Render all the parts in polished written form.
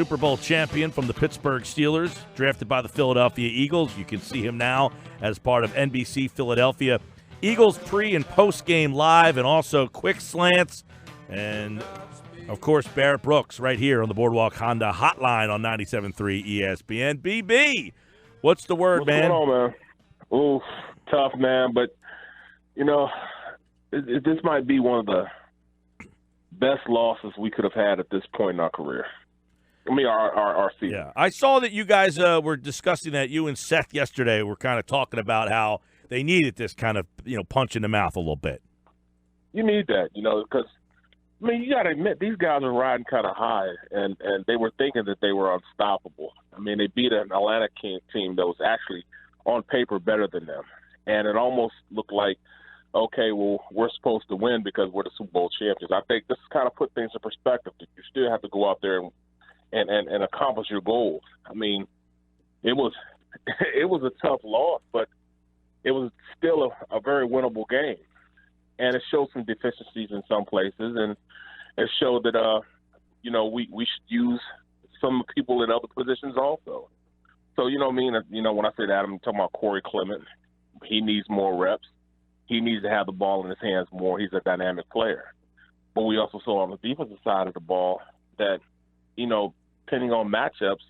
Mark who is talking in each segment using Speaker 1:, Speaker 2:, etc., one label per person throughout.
Speaker 1: Super Bowl champion from the Pittsburgh Steelers, drafted by the Philadelphia Eagles. You can see him now as part of NBC Philadelphia. Eagles pre- and post-game live and also quick slants. And, of course, Barrett Brooks right here on the Boardwalk Honda Hotline on 97.3 ESPN. BB, what's the word, man?
Speaker 2: What's going on, man? Ooh, tough, man. But, this might be one of the best losses we could have had at this point in our career. I mean, our season.
Speaker 1: Yeah, I saw that you guys were discussing that. You and Seth yesterday were kind of talking about how they needed this kind of, punch in the mouth a little bit.
Speaker 2: You need that, because, you got to admit, these guys are riding kind of high, and they were thinking that they were unstoppable. They beat an Atlanta team that was actually, on paper, better than them. And it almost looked like, okay, well, we're supposed to win because we're the Super Bowl champions. I think this kind of put things in perspective. You still have to go out there and accomplish your goals. It was a tough loss, but it was still a very winnable game. And it showed some deficiencies in some places, and it showed that, we should use some people in other positions also. So, when I say that, I'm talking about Corey Clement. He needs more reps. He needs to have the ball in his hands more. He's a dynamic player. But we also saw on the defensive side of the ball that, depending on matchups,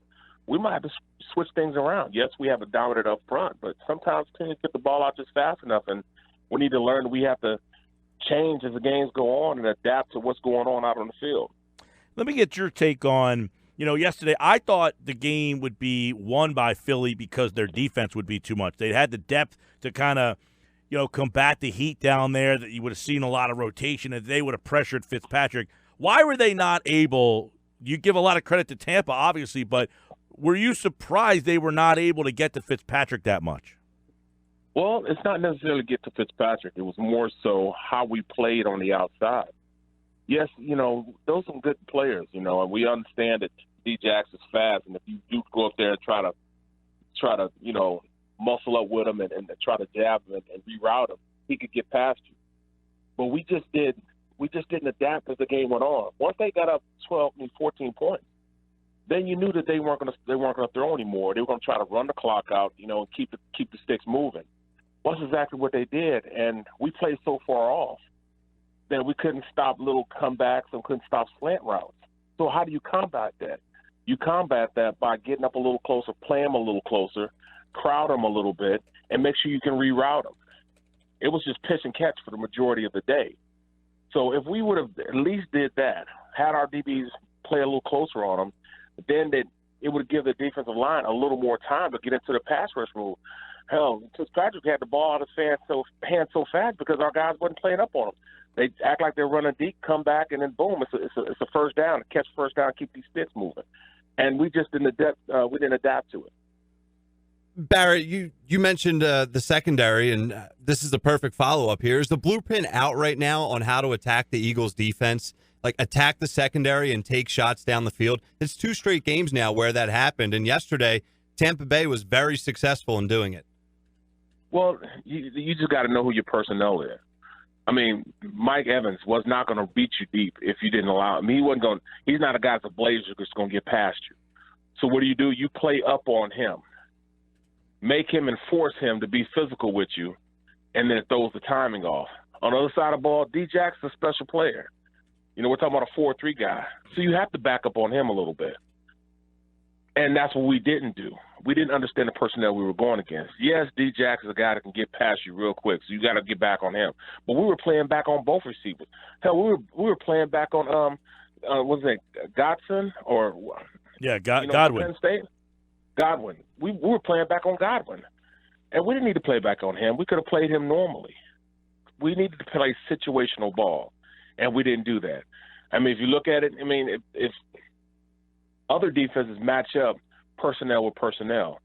Speaker 2: we might have to switch things around. Yes, we have a dominant up front, but sometimes teams get the ball out just fast enough, and we need to learn that we have to change as the games go on and adapt to what's going on out on the field.
Speaker 1: Let me get your take on, yesterday I thought the game would be won by Philly because their defense would be too much. They had the depth to kind of, combat the heat down there, that you would have seen a lot of rotation, and they would have pressured Fitzpatrick. Why were they not able – you give a lot of credit to Tampa, obviously, but were you surprised they were not able to get to Fitzpatrick that much?
Speaker 2: Well, it's not necessarily get to Fitzpatrick. It was more so how we played on the outside. Yes, those are some good players, and we understand that D-Jax is fast, and if you do go up there and try to muscle up with him and try to jab him and reroute him, he could get past you. But we just didn't adapt as the game went on. Once they got up 14 points, then you knew that they weren't going to throw anymore. They were going to try to run the clock out, and keep the sticks moving. That's exactly what they did, and we played so far off that we couldn't stop little comebacks and couldn't stop slant routes. So how do you combat that? You combat that by getting up a little closer, play them a little closer, crowd them a little bit, and make sure you can reroute them. It was just pitch and catch for the majority of the day. So if we would have at least did that, had our DBs play a little closer on them, then it would give the defensive line a little more time to get into the pass rush move. Hell, Fitzpatrick had the ball out of his hand so fast because our guys wasn't playing up on him. They act like they're running deep, come back, and then boom, it's a first down, catch first down, keep these sticks moving. And we just didn't adapt to it.
Speaker 3: Barrett, you mentioned the secondary, and this is the perfect follow-up here. Is the blueprint out right now on how to attack the Eagles' defense? Like, attack the secondary and take shots down the field? It's 2 straight games now where that happened, and yesterday Tampa Bay was very successful in doing it.
Speaker 2: Well, you just got to know who your personnel is. Mike Evans was not going to beat you deep if you didn't allow him. He's not a guy that's a blazer that's going to get past you. So what do? You play up on him. Make him and force him to be physical with you, and then it throws the timing off. On the other side of the ball, D-Jack's a special player. We're talking about a 4-3 guy. So you have to back up on him a little bit. And that's what we didn't do. We didn't understand the personnel we were going against. Yes, D-Jax is a guy that can get past you real quick, so you got to get back on him. But we were playing back on both receivers. Hell, we were playing back on was it Godson or
Speaker 1: Godwin.
Speaker 2: Penn State? Godwin. We were playing back on Godwin, and we didn't need to play back on him. We could have played him normally. We needed to play situational ball, and we didn't do that. If you look at it, if other defenses match up personnel with personnel,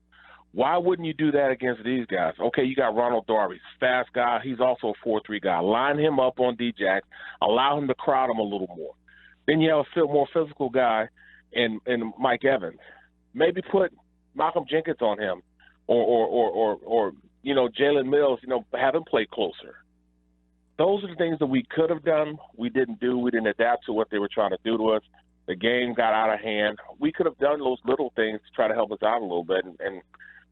Speaker 2: why wouldn't you do that against these guys? Okay, you got Ronald Darby, fast guy. He's also a 4-3 guy. Line him up on D-Jack. Allow him to crowd him a little more. Then you have a more physical guy in Mike Evans. Maybe put Malcolm Jenkins on him or Jalen Mills, have him play closer. Those are the things that we could have done. We didn't do. We didn't adapt to what they were trying to do to us. The game got out of hand. We could have done those little things to try to help us out a little bit, and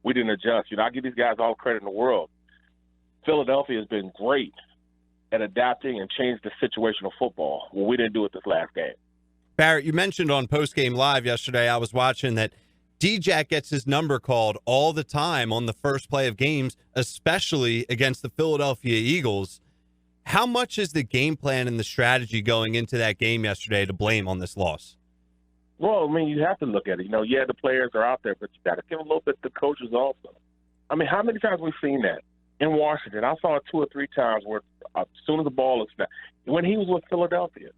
Speaker 2: we didn't adjust. I give these guys all the credit in the world. Philadelphia has been great at adapting and changing the situational football. Well, we didn't do it this last game.
Speaker 3: Barrett, you mentioned on Postgame Live yesterday, I was watching that D-Jack gets his number called all the time on the first play of games, especially against the Philadelphia Eagles. How much is the game plan and the strategy going into that game yesterday to blame on this loss?
Speaker 2: Well, you have to look at it. The players are out there, but you got to give a little bit to the coaches also. How many times have we seen that? In Washington, I saw it 2 or 3 times where as soon as the ball is snapped, when he was with Philadelphia,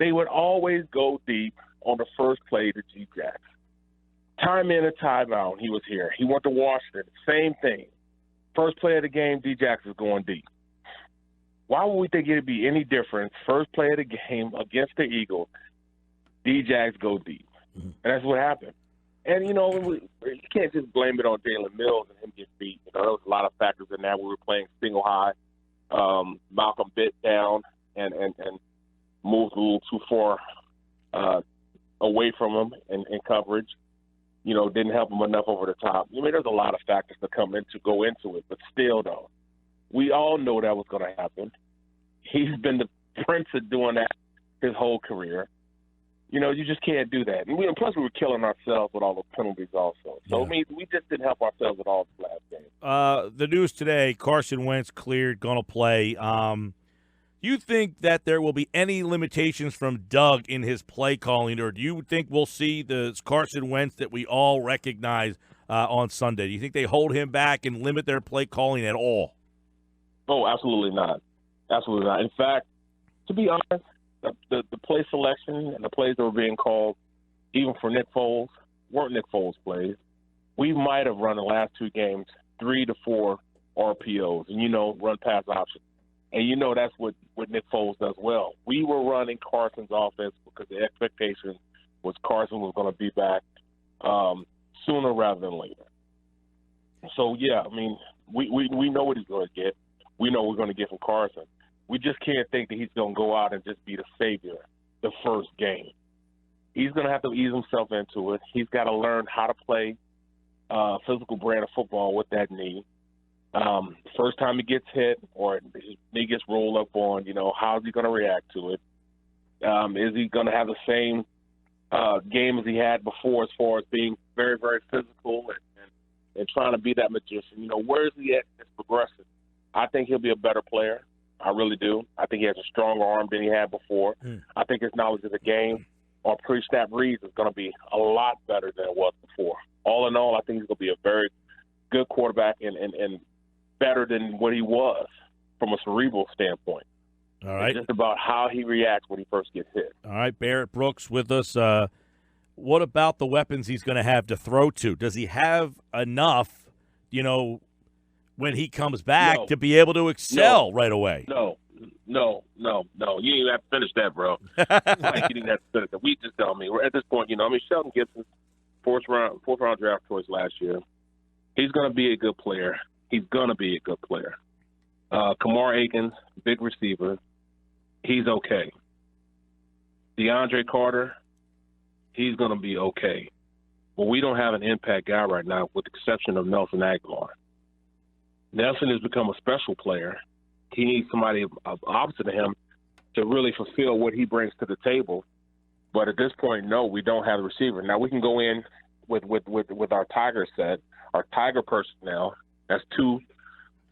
Speaker 2: they would always go deep on the first play to G-Jacks. Time in and time out, he was here. He went to Washington, same thing. First play of the game, D-Jacks is going deep. Why would we think it would be any different? First play of the game against the Eagles, D-Jacks go deep. Mm-hmm. And that's what happened. And, you can't just blame it on Jalen Mills and him getting beat. There was a lot of factors in that. We were playing single high. Malcolm bit down and moved a little too far away from him in coverage. Didn't help him enough over the top. There's a lot of factors that go into it. But still, though, we all know that was going to happen. He's been the prince of doing that his whole career. You just can't do that. And plus, we were killing ourselves with all the penalties also. So, we just didn't help ourselves at all this last game.
Speaker 1: The news today, Carson Wentz cleared, going to play. Do you think that there will be any limitations from Doug in his play calling, or do you think we'll see the Carson Wentz that we all recognize on Sunday? Do you think they hold him back and limit their play calling at all?
Speaker 2: Oh, absolutely not. Absolutely not. In fact, to be honest, the play selection and the plays that were being called, even for Nick Foles, weren't Nick Foles plays. We might have run the last 2 games 3 to 4 RPOs and, run pass options. And that's what Nick Foles does well. We were running Carson's offense because the expectation was Carson was going to be back sooner rather than later. So, yeah, we know what he's going to get. We know what we're going to get from Carson. We just can't think that he's going to go out and just be the savior the first game. He's going to have to ease himself into it. He's got to learn how to play physical brand of football with that knee. First time he gets hit or his knee gets rolled up on, how is he going to react to it? Is he going to have the same game as he had before as far as being very, very physical and trying to be that magician? Where is he at in his progression? I think he'll be a better player. I really do. I think he has a stronger arm than he had before. I think his knowledge of the game on pre-snap reads is going to be a lot better than it was before. All in all, I think he's going to be a very good quarterback and better than what he was from a cerebral standpoint.
Speaker 1: All right.
Speaker 2: It's just about how he reacts when he first gets hit.
Speaker 1: All right, Barrett Brooks with us. What about the weapons he's going to have to throw to? Does he have enough, when he comes back to be able to excel right away?
Speaker 2: No. You didn't even have to finish that, bro. You didn't have to finish that. We just don't. We're at this point, Sheldon Gibson, fourth round draft choice last year. He's going to be a good player. Kamar Akins, big receiver. He's okay. DeAndre Carter, he's going to be okay. But we don't have an impact guy right now with the exception of Nelson Aguilar. Nelson has become a special player. He needs somebody opposite of him to really fulfill what he brings to the table. But at this point, no, we don't have a receiver. Now, we can go in with our Tiger set, our Tiger personnel. That's 2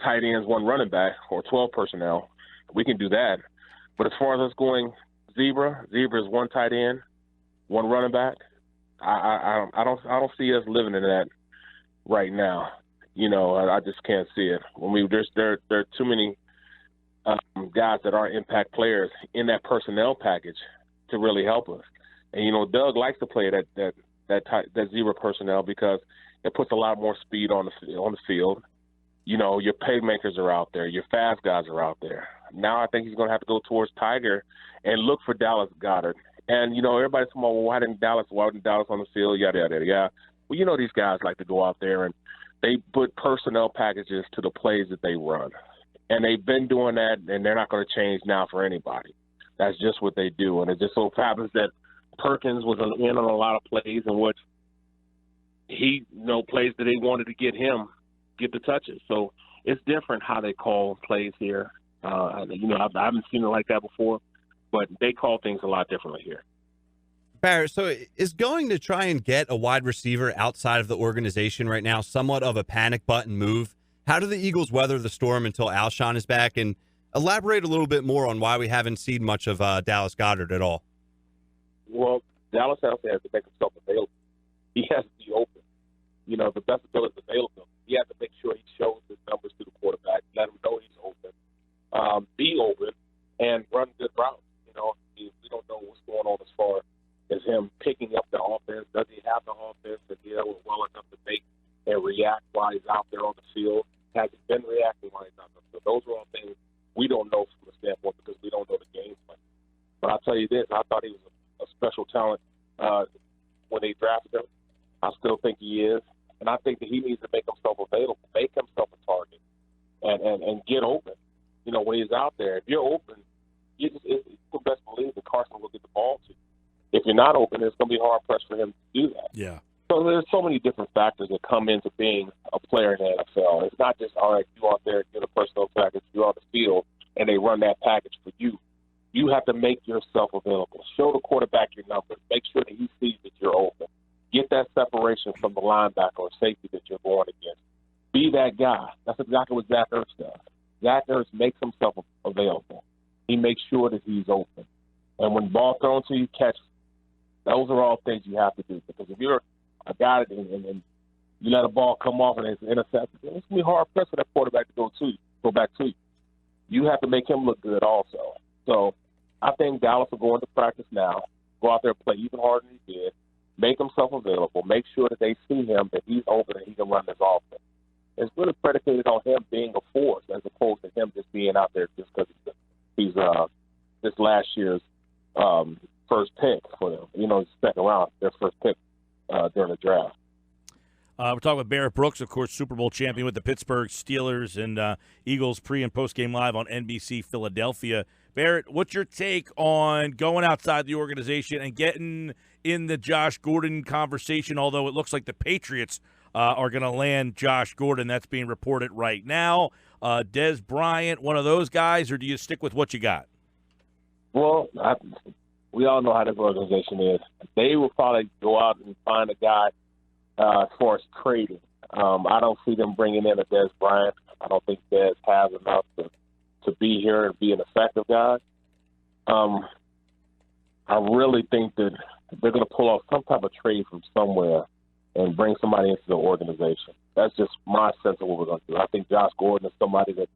Speaker 2: tight ends, 1 running back, or 12 personnel. We can do that. But as far as us going zebra is 1 tight end, 1 running back. I don't see us living in that right now. I just can't see it. There are too many guys that aren't impact players in that personnel package to really help us. And Doug likes to play that zebra personnel because it puts a lot more speed on the field. Your playmakers are out there, your fast guys are out there. Now I think he's going to have to go towards Tiger and look for Dallas Goedert. And everybody's saying, well, why didn't Dallas on the field? Yada yada yada. Well, these guys like to go out there and they put personnel packages to the plays that they run. And they've been doing that, and they're not going to change now for anybody. That's just what they do. And it just so happens that Perkins was in on a lot of plays in which he, plays that they wanted to get the touches. So it's different how they call plays here. I haven't seen it like that before, but they call things a lot differently here.
Speaker 3: Barrett, so is going to try and get a wide receiver outside of the organization right now somewhat of a panic button move? How do the Eagles weather the storm until Alshon is back? And elaborate a little bit more on why we haven't seen much of Dallas Goedert at all.
Speaker 2: Well, Dallas has to make himself available. He has to be open. The best ability is available. He has to make sure he shows his numbers to the quarterback, let him know he's open, be open, and run good routes. We don't know what's going on as far as him picking up the offense. Does he have the offense to deal well enough to make and react while he's out there on the field? Has he been reacting while he's out there? So those are all things we don't know from the standpoint because we don't know the game plan. But I'll tell you this, I thought he was a special talent when they drafted him. I still think he is. And I think that he needs to make himself available, make himself a target, and get open. When he's out there, if you're open, you can best believe that Carson will get the ball to you. If you're not open, it's going to be hard pressed for him to do that.
Speaker 1: Yeah.
Speaker 2: So there's so many different factors that come into being a player in the NFL. It's not just, all right, you out there, get a personal package, you're on the field, and they run that package for you. You have to make yourself available. Show the quarterback your numbers. Make sure that he sees that you're open. Get that separation from the linebacker or safety that you're going against. Be that guy. That's exactly what Zach Ertz does. Zach Ertz makes himself available. He makes sure that he's open. And when the ball thrown to you, catch it. Those are all things you have to do. Because if you're a guy and you let a ball come off and it's intercepted, it's going to be hard pressed for that quarterback to go back to you. You have to make him look good also. So I think Dallas will go into practice now, go out there and play even harder than he did, make himself available, make sure that they see him, that he's open and he can run this offense. It's really predicated on him being a force as opposed to him just being out there just because he's this last year's first pick for them. Second round, their first pick during the draft.
Speaker 1: We're talking with Barrett Brooks, of course, Super Bowl champion with the Pittsburgh Steelers and Eagles pre- and post-game live on NBC Philadelphia. Barrett, what's your take on going outside the organization and getting in the Josh Gordon conversation, although it looks like the Patriots are going to land Josh Gordon. That's being reported right now. Dez Bryant, one of those guys, or do you stick with what you got?
Speaker 2: Well, we all know how this organization is. They will probably go out and find a guy as far as trading. I don't see them bringing in a Dez Bryant. I don't think Dez has enough to be here and be an effective guy. I really think that they're going to pull off some type of trade from somewhere and bring somebody into the organization. That's just my sense of what we're going to do. I think Josh Gordon is somebody that,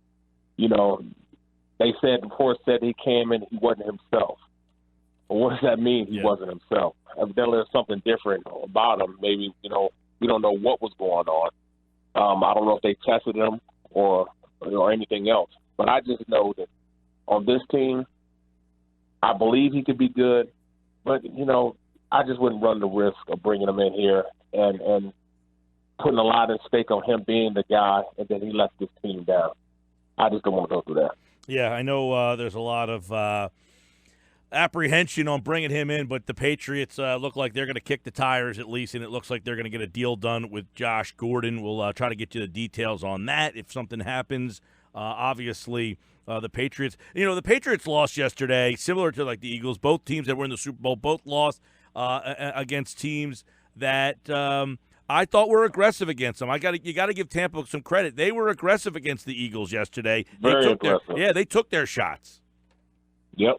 Speaker 2: they said before he came in, he wasn't himself. But what does that mean? He wasn't himself. Evidently, there's something different about him. Maybe, we don't know what was going on. I don't know if they tested him or anything else. But I just know that on this team, I believe he could be good. But, I just wouldn't run the risk of bringing him in here and putting a lot at stake on him being the guy, and then he lets this team down. I just don't want to go through that.
Speaker 1: Yeah, I know there's a lot of apprehension on bringing him in, but the Patriots look like they're going to kick the tires at least, and it looks like they're going to get a deal done with Josh Gordon. We'll try to get you the details on that if something happens. Obviously, the Patriots, the Patriots lost yesterday, similar to like the Eagles. Both teams that were in the Super Bowl both lost against teams that I thought were aggressive against them. You got to give Tampa some credit. They were aggressive against the Eagles yesterday.
Speaker 2: Very aggressive.
Speaker 1: They took their shots.
Speaker 2: Yep.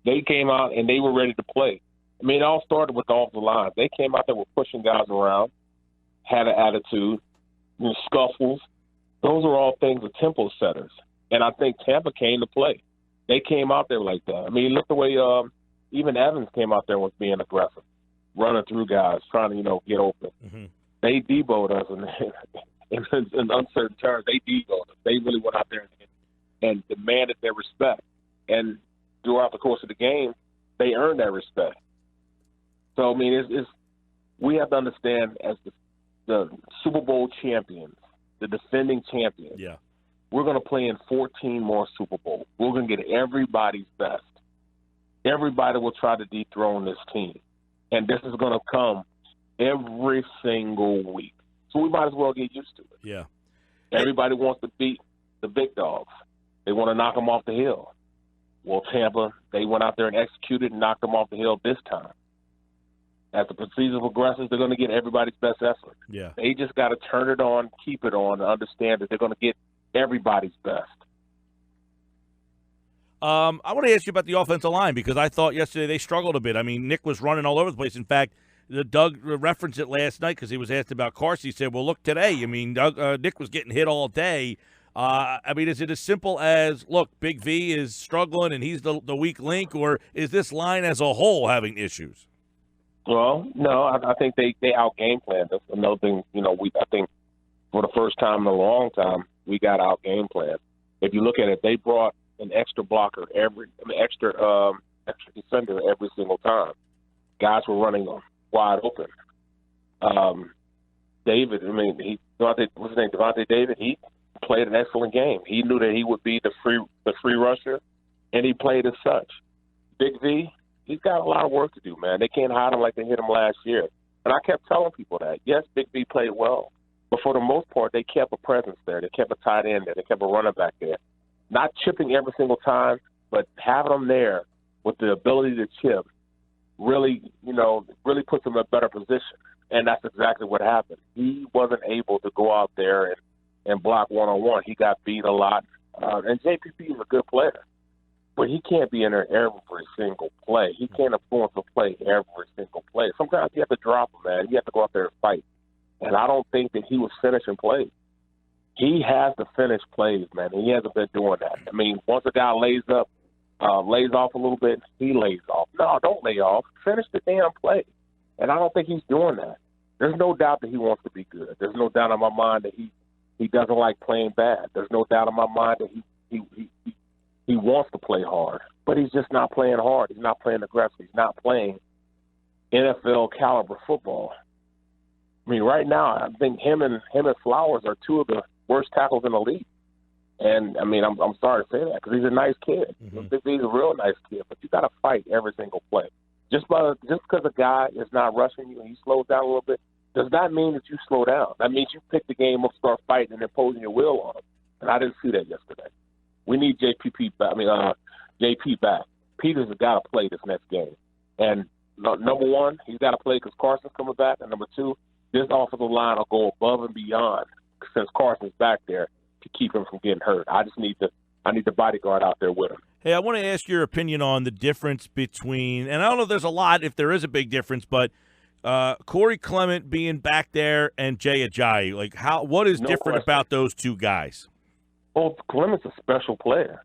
Speaker 2: They came out and they were ready to play. I mean, it all started with the offensive line. They came out there with pushing guys around, had an attitude, scuffles. Those are all things of tempo setters. And I think Tampa came to play. They came out there like that. I mean, look the way even Evans came out there with being aggressive, running through guys, trying to, get open. Mm-hmm. They deboed us in uncertain terms. They deboed us. They really went out there and demanded their respect. And throughout the course of the game, they earned that respect. So, I mean, we have to understand as the Super Bowl champions, the defending champions, we're going to play in 14 more Super Bowls. We're going to get everybody's best. Everybody will try to dethrone this team. And this is going to come every single week. So we might as well get used to it.
Speaker 1: Yeah.
Speaker 2: Everybody wants to beat the big dogs. They want to knock them off the hill. Well, Tampa, they went out there and executed and knocked them off the hill this time. As the season progresses, they're going to get everybody's best effort.
Speaker 1: Yeah.
Speaker 2: They just got to turn it on, keep it on, and understand that they're going to get everybody's best.
Speaker 1: I want to ask you about the offensive line because I thought yesterday they struggled a bit. I mean, Nick was running all over the place. In fact, Doug referenced it last night because he was asked about Carson. He said, well, look, today, I mean, Nick was getting hit all day. I mean, is it as simple as, look, Big V is struggling and he's the weak link, or is this line as a whole having issues?
Speaker 2: Well, no, I think they out-game planned us. Another thing, I think for the first time in a long time, we got out-game planned. If you look at it, they brought an extra blocker extra defender every single time. Guys were running wide open. David, what's his name? Devontae David, he played an excellent game. He knew that he would be the free rusher, and he played as such. Big V, he's got a lot of work to do, man. They can't hide him like they hit him last year. And I kept telling people that. Yes, Big V played well, but for the most part, they kept a presence there. They kept a tight end there. They kept a running back there. Not chipping every single time, but having them there with the ability to chip really puts them in a better position. And that's exactly what happened. He wasn't able to go out there and block one-on-one. He got beat a lot. And JPP is a good player, but he can't be in there every single play. He can't influence a play every single play. Sometimes you have to drop him, man. You have to go out there and fight. And I don't think that he was finishing plays. He has to finish plays, man, and he hasn't been doing that. I mean, once a guy lays off a little bit, he lays off. No, don't lay off. Finish the damn play. And I don't think he's doing that. There's no doubt that he wants to be good. There's no doubt in my mind that he doesn't like playing bad. There's no doubt in my mind that he wants to play hard, but he's just not playing hard. He's not playing aggressive. He's not playing NFL caliber football. I mean, right now, I think him and Flowers are two of the worst tackles in the league. And I mean, I'm sorry to say that because he's a nice kid. Mm-hmm. He's a real nice kid, but you got to fight every single play. Just because a guy is not rushing you and he slows down a little bit, does not mean that you slow down. That means you pick the game up, start fighting, and imposing your will on him. And I didn't see that yesterday. We need JP back. Peters has got to play this next game. And number one, he's got to play because Carson's coming back. And number two, this offensive line will go above and beyond since Carson's back there to keep him from getting hurt. I need the bodyguard out there with him.
Speaker 1: Hey, I want to ask your opinion on the difference between, and I don't know if there's a lot, if there is a big difference, but Corey Clement being back there and Jay Ajayi. Like, what is different about those two guys?
Speaker 2: Well, Clement's a special player.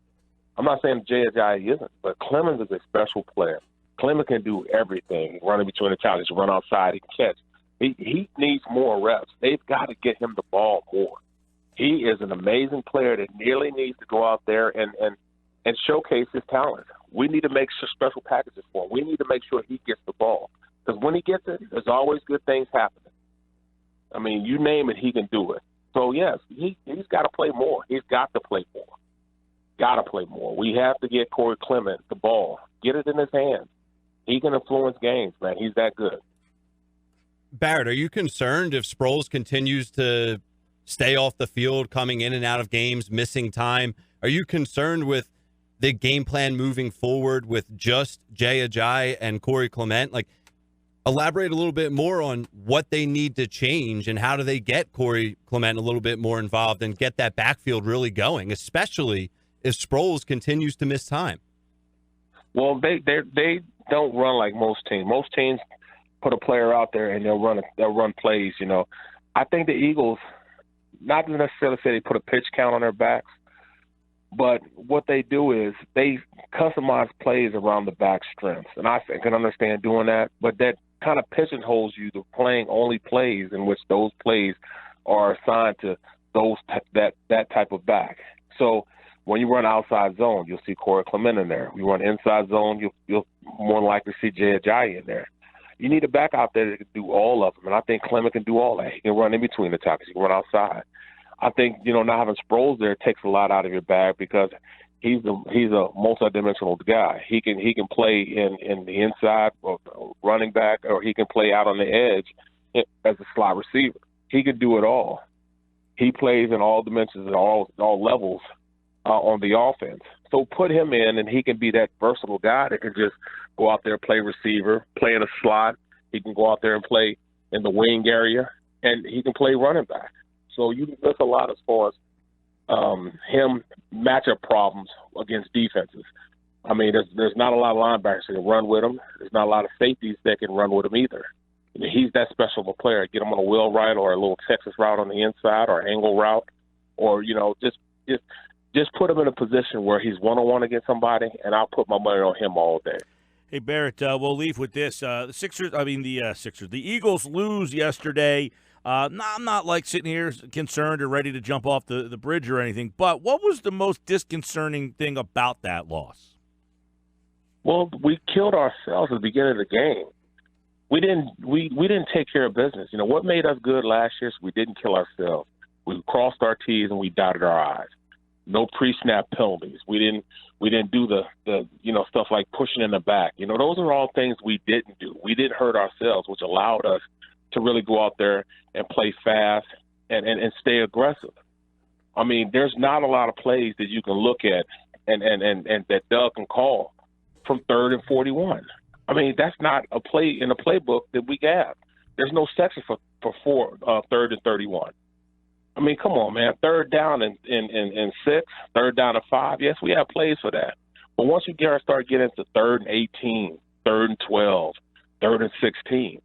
Speaker 2: I'm not saying Jay Ajayi isn't, but Clement is a special player. Clement can do everything. Running between the tackles, run outside, he can catch. He needs more reps. They've got to get him the ball more. He is an amazing player that nearly needs to go out there and showcase his talent. We need to make special packages for him. We need to make sure he gets the ball. Because when he gets it, there's always good things happening. I mean, you name it, he can do it. So, yes, he's got to play more. He's got to play more. Got to play more. We have to get Corey Clement the ball. Get it in his hands. He can influence games, man. He's that good.
Speaker 3: Barrett, are you concerned if Sproles continues to stay off the field, coming in and out of games, missing time? Are you concerned with the game plan moving forward with just Jay Ajayi and Corey Clement? Like, elaborate a little bit more on what they need to change and how do they get Corey Clement a little bit more involved and get that backfield really going, especially if Sproles continues to miss time.
Speaker 2: Well, they don't run like most teams. Most teams put a player out there and they'll run plays. You know, I think the Eagles, not necessarily say they put a pitch count on their backs, but what they do is they customize plays around the back strengths, and I can understand doing that. But that kind of pigeonholes you to playing only plays in which those plays are assigned to that type of back. So when you run outside zone, you'll see Corey Clement in there. You run inside zone, you'll more likely see Jay Ajayi in there. You need a back out there that can do all of them, and I think Clement can do all that. He can run in between the tackles. He can run outside. I think, not having Sproles there takes a lot out of your bag because He's a multi-dimensional guy. He can play in the inside or running back, or he can play out on the edge as a slot receiver. He can do it all. He plays in all dimensions and all levels on the offense. So put him in, and he can be that versatile guy that can just go out there, play receiver, play in a slot. He can go out there and play in the wing area, and he can play running back. So that's a lot as far as him matchup problems against defenses. I mean, there's not a lot of linebackers that can run with him. There's not a lot of safeties that can run with him either. I mean, he's that special of a player. Get him on a wheel route or a little Texas route on the inside or angle route, or just put him in a position where he's one-on-one against somebody, and I'll put my money on him all day.
Speaker 1: Hey, Barrett, we'll leave with this. The Eagles lose yesterday. I'm not like sitting here concerned or ready to jump off the bridge or anything, but what was the most disconcerting thing about that loss?
Speaker 2: Well, we killed ourselves at the beginning of the game. We didn't take care of business. You know, what made us good last year is we didn't kill ourselves. We crossed our T's and we dotted our I's. No pre-snap penalties. We didn't do the stuff like pushing in the back. You know, those are all things we didn't do. We didn't hurt ourselves, which allowed us to really go out there and play fast and stay aggressive. I mean, there's not a lot of plays that you can look at and that Doug can call from 3rd and 41. I mean, that's not a play in the playbook that we have. There's no section for 3rd and 31. I mean, come on, man. 3rd down and 6, 3rd down and 5. Yes, we have plays for that. But once you start getting to 3rd and 18, 3rd and 12, 3rd and 16,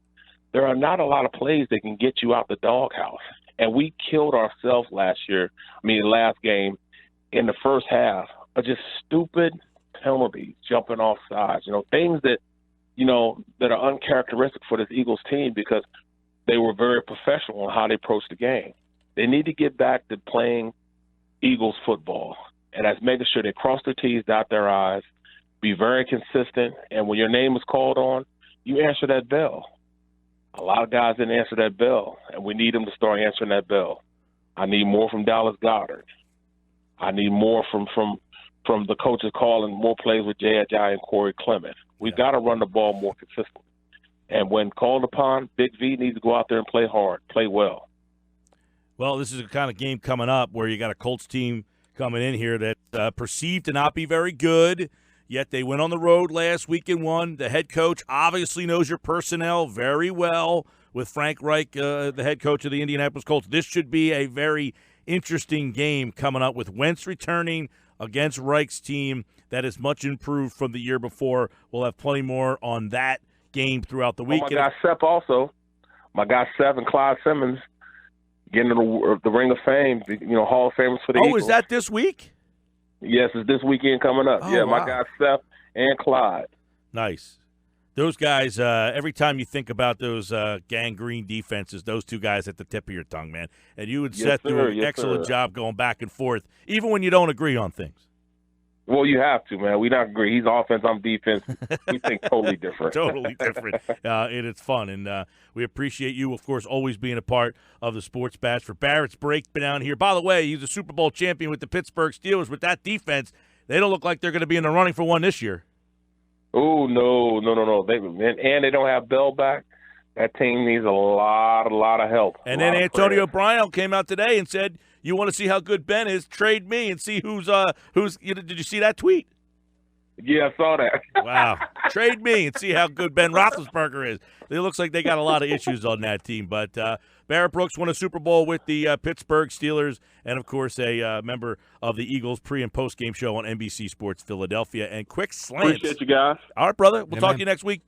Speaker 2: there are not a lot of plays that can get you out the doghouse. And we killed ourselves last game in the first half of just stupid penalties, jumping off sides, things that are uncharacteristic for this Eagles team because they were very professional in how they approached the game. They need to get back to playing Eagles football, and that's making sure they cross their T's, dot their I's, be very consistent, and when your name is called on, you answer that bell. A lot of guys didn't answer that bell, and we need them to start answering that bell. I need more from Dallas Goedert. I need more from the coaches calling more plays with J.J. and Corey Clement. We've got to run the ball more consistently. And when called upon, Big V needs to go out there and play hard, play well.
Speaker 1: Well, this is a kind of game coming up where you got a Colts team coming in here that perceived to not be very good, yet they went on the road last week and won. The head coach obviously knows your personnel very well with Frank Reich, the head coach of the Indianapolis Colts. This should be a very interesting game coming up with Wentz returning against Reich's team that is much improved from the year before. We'll have plenty more on that game throughout the week.
Speaker 2: My guy Seth also. My guy Seth and Clyde Simmons getting the Ring of Fame, Hall of Famers for the Eagles.
Speaker 1: Oh, is that this week?
Speaker 2: Yes, it's this weekend coming up.
Speaker 1: Oh,
Speaker 2: yeah,
Speaker 1: wow.
Speaker 2: My guys Seth and Clyde.
Speaker 1: Nice. Those guys, every time you think about those gangrene defenses, those two guys at the tip of your tongue, man. And you and Seth do an excellent job going back and forth, even when you don't agree on things.
Speaker 2: Well, you have to, man. We not agree. He's offense, I'm defense. We think totally different.
Speaker 1: Totally different. And it's fun. And we appreciate you, of course, always being a part of the Sports Bash. For Barrett's breakdown here. By the way, he's a Super Bowl champion with the Pittsburgh Steelers. With that defense, they don't look like they're going to be in the running for one this year.
Speaker 2: Oh, no. And they don't have Bell back. That team needs a lot of help.
Speaker 1: And then Antonio Brown came out today and said, "You want to see how good Ben is? Trade me and see who's." Did you see that tweet?
Speaker 2: Yeah, I saw that.
Speaker 1: Wow, trade me and see how good Ben Roethlisberger is. It looks like they got a lot of issues on that team. But Barrett Brooks won a Super Bowl with the Pittsburgh Steelers, and of course a member of the Eagles pre and post game show on NBC Sports Philadelphia. And quick slants.
Speaker 2: Appreciate you guys.
Speaker 1: All right, brother. We'll talk to you next week.